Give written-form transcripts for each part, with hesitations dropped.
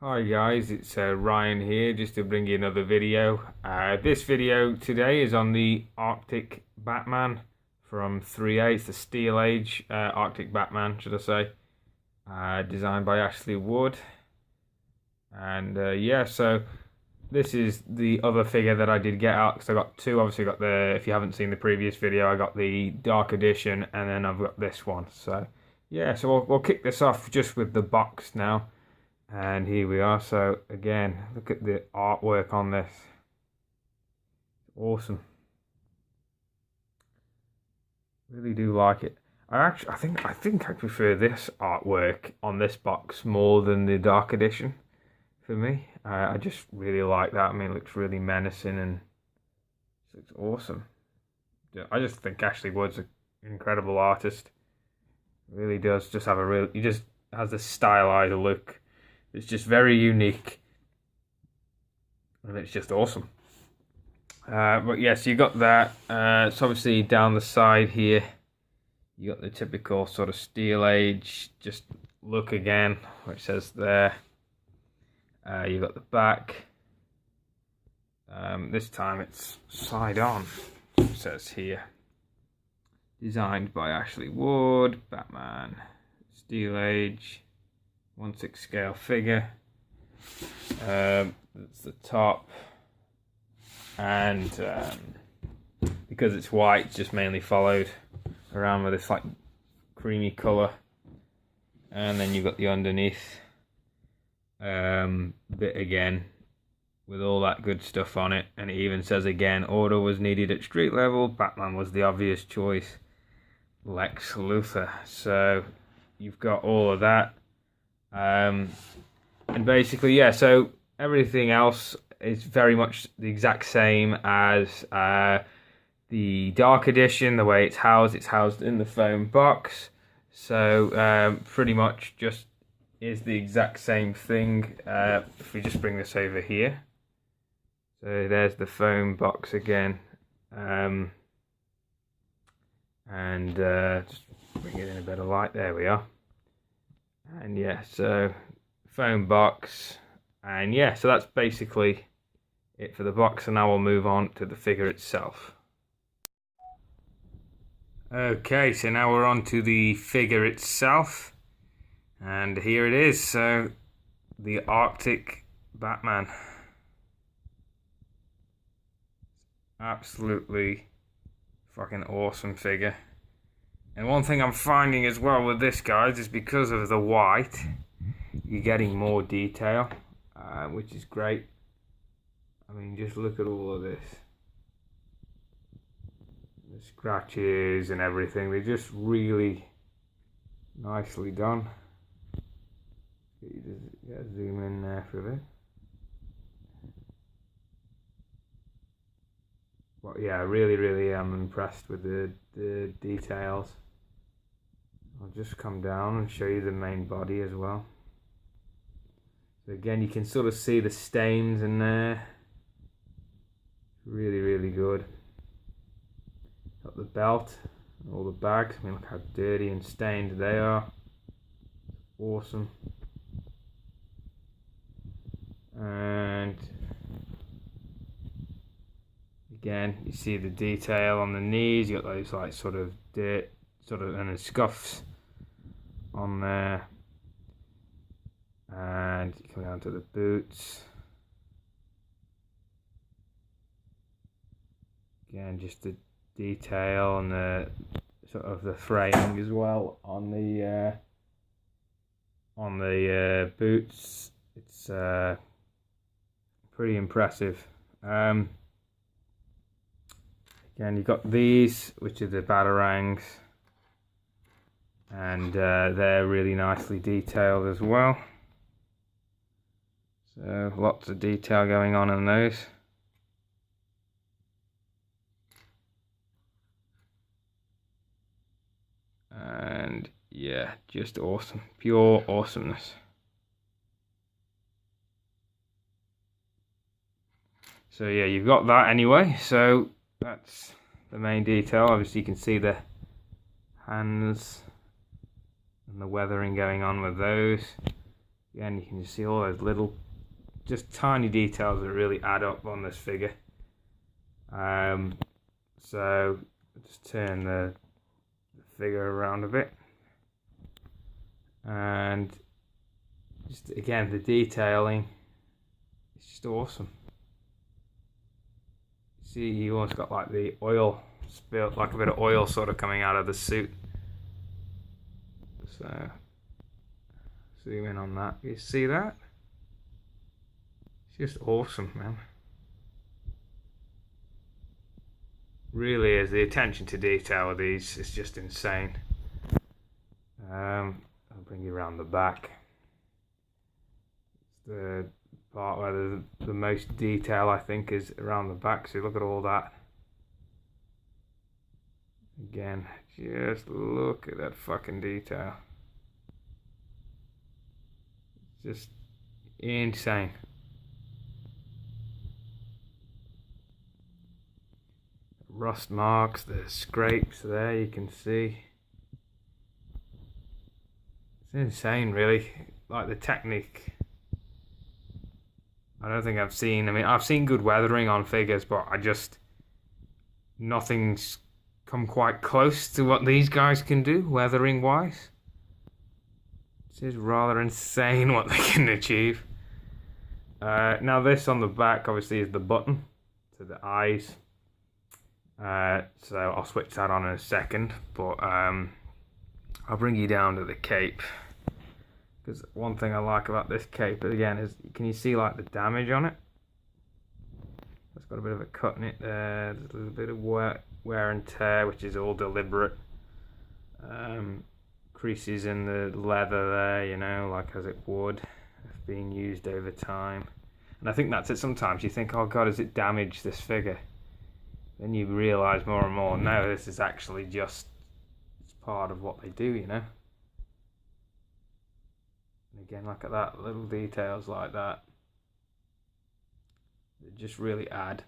Hi guys, it's Ryan here just to bring you another video. This video today is on the Arctic Batman from ThreeA. It's the Steel Age Arctic Batman, should I say, designed by Ashley Wood. And yeah, so this is the other figure that I did get out because I got two. Obviously, got the, if you haven't seen the previous video, I got the Dark Edition, and then I've got this one. So yeah, so we'll kick this off just with the box now. And here we are. So again, look at the artwork on this. Awesome. Really do like it. I think I prefer this artwork on this box more than the Dark Edition. For me, I just really like that. I mean, it looks really menacing and it looks awesome. I just think Ashley Wood's an incredible artist. Really does just have a real. He just has this stylized look. It's just very unique, and it's just awesome. But yes, you got that. It's obviously down the side here. You got the typical sort of Steel Age just look again, which says there. You got the back. This time it's side on. It says here. Designed by Ashley Wood, Batman, Steel Age. 1/6 scale figure. That's the top, and because it's white, it's just mainly followed around with this like creamy colour, and then you've got the underneath bit again with all that good stuff on it, and it even says again, order was needed at street level. Batman was the obvious choice. Lex Luthor. So you've got all of that. And basically, yeah, so everything else is very much the exact same as the Dark Edition. The way it's housed in the foam box. So pretty much just is the exact same thing. If we just bring this over here. So there's the foam box again. And just bring it in a bit of light. There we are. And yeah, so foam box, and yeah, so that's basically it for the box, and now we'll move on to the figure itself. Okay, so now we're on to the figure itself, and here it is. So the Arctic Batman, absolutely fucking awesome figure. And one thing I'm finding as well with this, guys, is because of the white, you're getting more detail, which is great. I mean, just look at all of this. The scratches and everything, they're just really nicely done. You just zoom in there for a bit. But yeah, I really am impressed with the details. I'll just come down and show you the main body as well. So again, you can sort of see the stains in there. Really good. Got the belt, all the bags. I mean, look how dirty and stained they are. Awesome. And again, you see the detail on the knees. You got those like sort of dirt, and the scuffs on there. And you come down to the boots. Again, just the detail and the sort of the framing as well on the boots. It's pretty impressive. Again, you've got these, which are the batarangs, and they're really nicely detailed as well. So lots of detail going on in those. And yeah, just awesome. Pure awesomeness. So yeah, you've got that anyway. So that's the main detail. Obviously you can see the hands and the weathering going on with those. Again, you can just see all those little, just tiny details that really add up on this figure. So just turn the figure around a bit, and just again the detailing, it's just awesome. See, you almost got like the oil spill, like a bit of oil sort of coming out of the suit. So zoom in on that. You see that? It's just awesome, man. Really is. The attention to detail with these is just insane. I'll bring you around the back. It's the part where the most detail, I think, is around the back. So look at all that. Again, just look at that fucking detail. It's just insane. Rust marks, the scrapes there, you can see. It's insane, really. Like the technique. I don't think I've seen, I mean, I've seen good weathering on figures, but nothing's come quite close to what these guys can do, weathering wise. It is rather insane what they can achieve. Now this on the back obviously is the button to the eyes. So I'll switch that on in a second, but I'll bring you down to the cape, because one thing I like about this cape again is, can you see like the damage on it? It's got a bit of a cut in it there. There's a little bit of wear and tear, which is all deliberate. Creases in the leather there, you know, like as it would have been used over time. And I think that's it. Sometimes you think, oh god, has it damaged this figure? Then you realise more and more, no, this is actually just, it's part of what they do, you know. And again, look at that, little details like that. They just really add.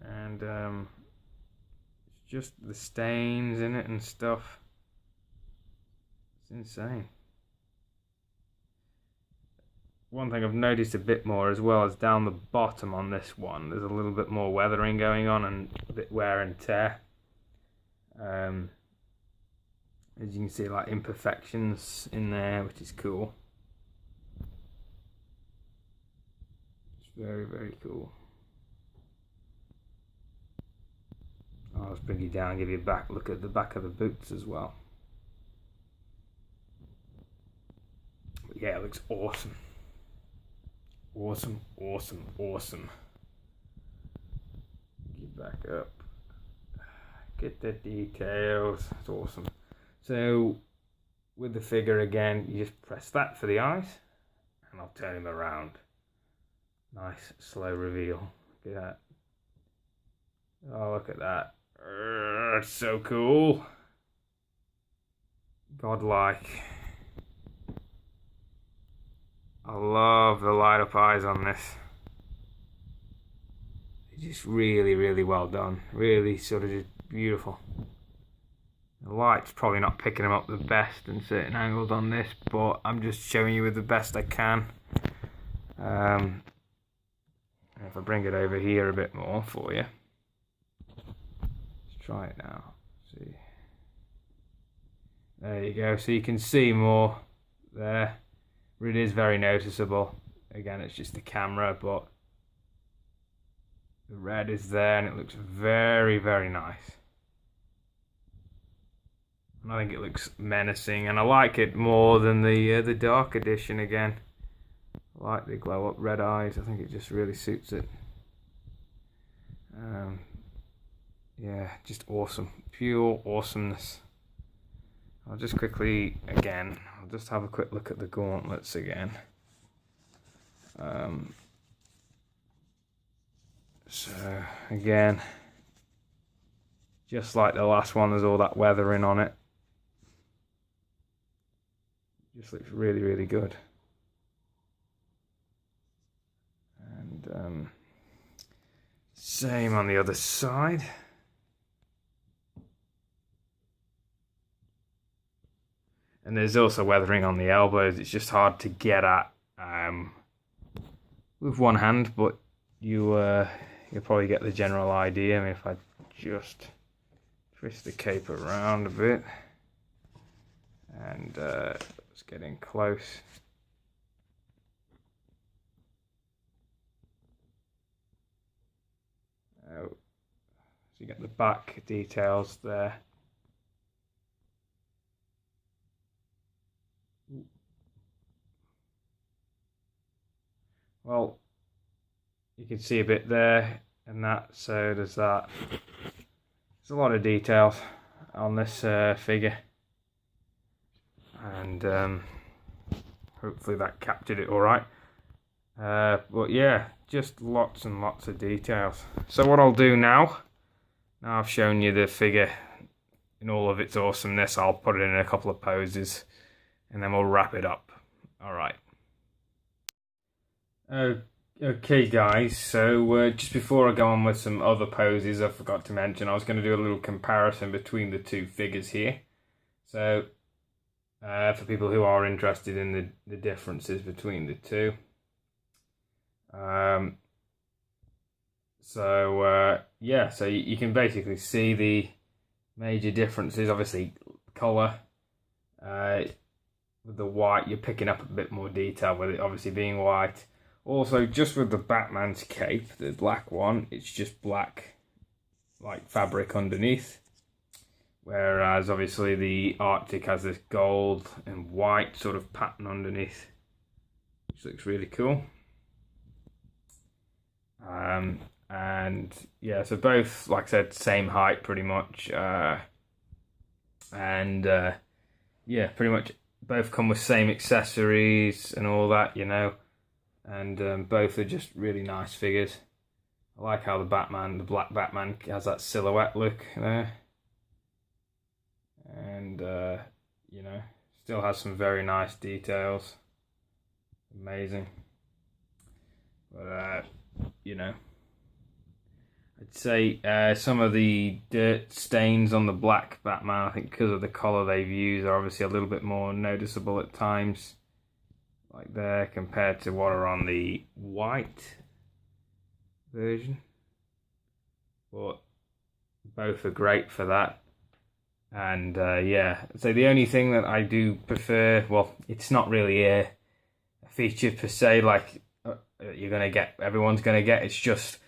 And it's just the stains in it and stuff. It's insane. One thing I've noticed a bit more as well is down the bottom on this one, there's a little bit more weathering going on and a bit wear and tear. As you can see, like imperfections in there, which is cool. It's very, very cool. I'll just bring you down and give you a back look at the back of the boots as well. But yeah, it looks awesome. Awesome, awesome, awesome. Get back up. Get the details. It's awesome. So, with the figure again, you just press that for the eyes, and I'll turn him around. Nice, slow reveal. Look at that. Oh, look at that. It's so cool. Godlike. I love the light up eyes on this. It's just really, really well done. Really sort of just beautiful. The light's probably not picking them up the best in certain angles on this, but I'm just showing you with the best I can. If I bring it over here a bit more for you. Let's try it now. See. There you go. So you can see more there. It is very noticeable. Again, it's just the camera, but the red is there and it looks very, very nice. And I think it looks menacing, and I like it more than the dark edition again. I like the glow up red eyes. I think it just really suits it. Yeah, just awesome. Pure awesomeness. I'll just quickly, again, I'll just have a quick look at the gauntlets again. So, again, just like the last one, there's all that weathering on it. Just looks really, really good. And same on the other side. And there's also weathering on the elbows. It's just hard to get at with one hand, but you'll probably get the general idea. I mean, if I just twist the cape around a bit, and let's get in close. So you get the back details there. Well, you can see a bit there and that, so there's that. There's a lot of details on this figure, and hopefully that captured it all right. But yeah, just lots and lots of details. So what I'll do now I've shown you the figure in all of its awesomeness, I'll put it in a couple of poses and then we'll wrap it up. All right. Okay guys, so just before I go on with some other poses, I forgot to mention I was going to do a little comparison between the two figures here. So for people who are interested in the differences between the two. Yeah, so you can basically see the major differences. Obviously colour, with the white you're picking up a bit more detail with it obviously being white. Also, just with the Batman's cape, the black one, it's just black like fabric underneath, whereas obviously the Arctic has this gold and white sort of pattern underneath, which looks really cool. And yeah, so both, like I said, same height pretty much, yeah, pretty much both come with same accessories and all that, you know, and both are just really nice figures. I like how the black Batman has that silhouette look there, and you know, still has some very nice details, amazing. But you know, I'd say some of the dirt stains on the black Batman, I think because of the colour they've used, are obviously a little bit more noticeable at times, like there, compared to what are on the white version. But both are great for that. And yeah, so the only thing that I do prefer, well, it's not really a feature per se, like everyone's gonna get. It's just,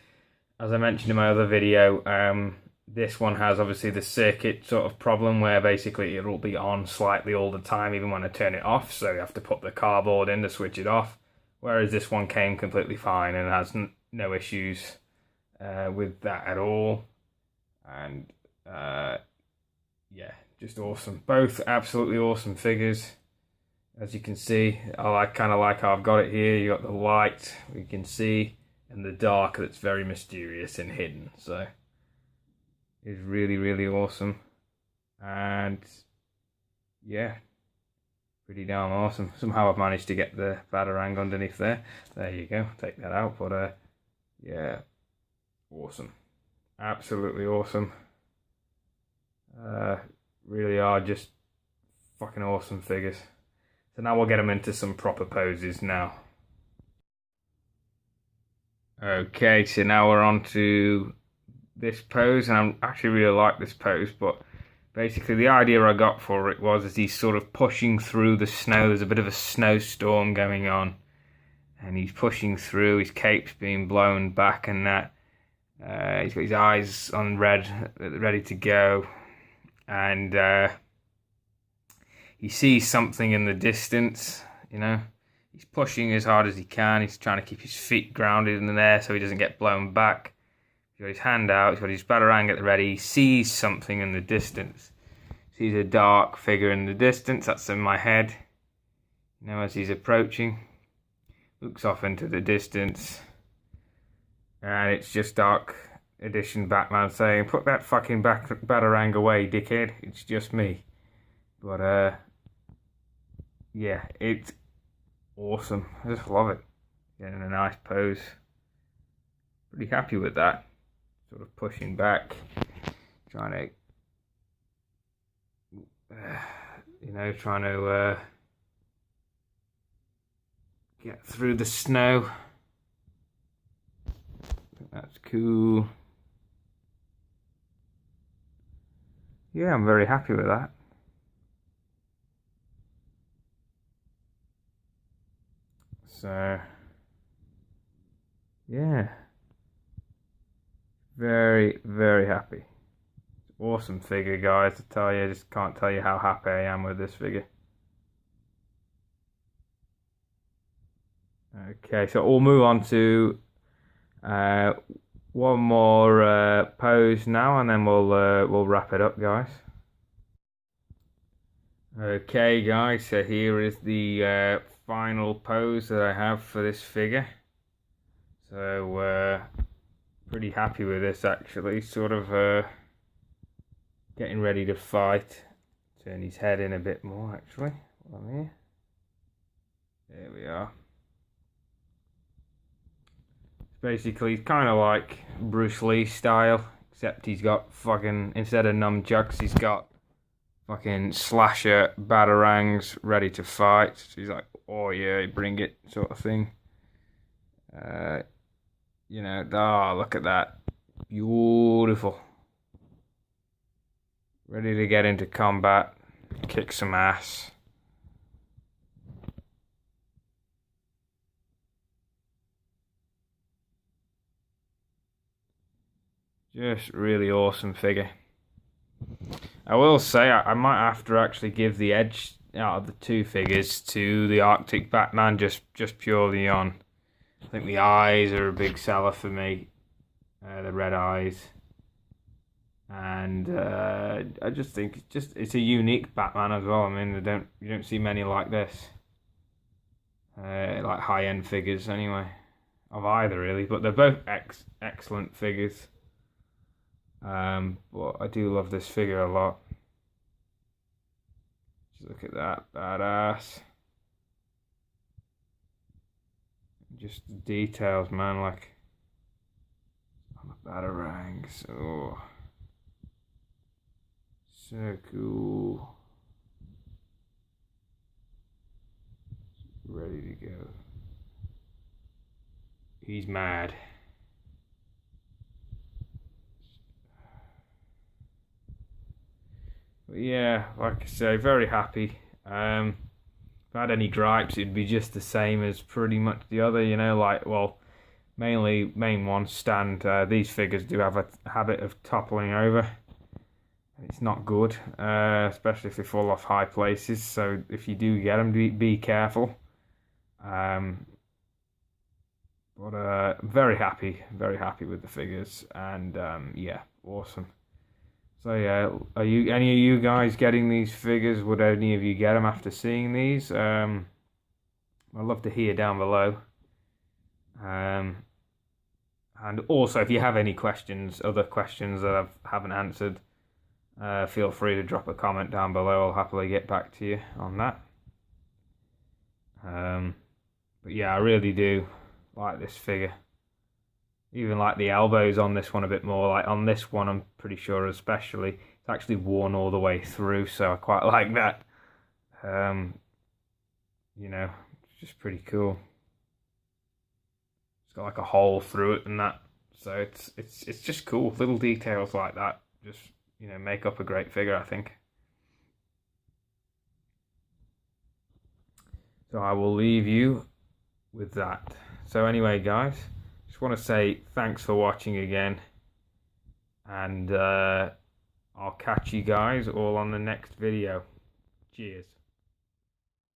as I mentioned in my other video, this one has obviously the circuit sort of problem where basically it'll be on slightly all the time even when I turn it off, so you have to put the cardboard in to switch it off, whereas this one came completely fine and has no issues with that at all. And yeah, just awesome. Both absolutely awesome figures. As you can see, I kind of like how I've got it here. You got the light, you can see, and the dark that's very mysterious and hidden. So it's really, really awesome. And yeah, pretty damn awesome. Somehow I've managed to get the Batarang underneath there. There you go, take that out. But yeah, awesome. Absolutely awesome. Really are just fucking awesome figures. So now we'll get them into some proper poses now. Okay, so now we're on to this pose, and I actually really like this pose, but basically the idea I got for it was as he's sort of pushing through the snow. There's a bit of a snowstorm going on, and he's pushing through, his cape's being blown back and that. He's got his eyes on red, ready to go, and he sees something in the distance, you know. He's pushing as hard as he can. He's trying to keep his feet grounded in the air so he doesn't get blown back. He's got his hand out. He's got his Batarang at the ready. He sees something in the distance. Sees a dark figure in the distance. That's in my head. You know, as he's approaching. Looks off into the distance. And it's just Dark Edition Batman saying, "Put that fucking Batarang away, dickhead. It's just me." But yeah, it's awesome. I just love it. Getting a nice pose. Pretty happy with that. Sort of pushing back, trying to you know, trying to get through the snow. I think that's cool. Yeah, I'm very happy with that. So, yeah, very, very happy. Awesome figure, guys, I tell you. I just can't tell you how happy I am with this figure. Okay, so we'll move on to one more pose now, and then we'll wrap it up, guys. Okay, guys, so here is the final pose that I have for this figure. So pretty happy with this, actually. Sort of getting ready to fight. Turn his head in a bit more, actually, while I'm here. There we are. Basically, it's kind of like Bruce Lee style, except he's got fucking, instead of nunchucks, he's got fucking slasher batarangs ready to fight. So he's like, oh yeah, bring it, sort of thing. You know, oh, look at that. Beautiful. Ready to get into combat, kick some ass. Just really awesome figure. I will say I might have to actually give the edge out of the two figures to the Arctic Batman, just purely on. I think the eyes are a big seller for me, the red eyes, and I just think it's a unique Batman as well. I mean, you don't see many like this, like high-end figures anyway, of either really, but they're both excellent figures. But I do love this figure a lot. Just look at that, badass. Just the details, man, like on the batarangs. Oh, so cool. Ready to go. He's mad. But yeah, like I say, very happy. If I had any gripes, it'd be just the same as pretty much the other, you know, like, well, main one stand. These figures do have a habit of toppling over. It's not good, especially if they fall off high places. So if you do get them, be careful. But very happy with the figures, and yeah, awesome. So yeah, are any of you guys getting these figures? Would any of you get them after seeing these? I'd love to hear down below. And also, if you have any questions, other questions that I haven't answered, feel free to drop a comment down below. I'll happily get back to you on that. But yeah, I really do like this figure. Even like the elbows on this one a bit more. Like on this one, I'm pretty sure especially, it's actually worn all the way through, so I quite like that. You know, it's just pretty cool. It's got like a hole through it and that, so it's just cool. Little details like that just, you know, make up a great figure, I think. So I will leave you with that. So anyway, guys, just want to say thanks for watching again, and I'll catch you guys all on the next video. Cheers.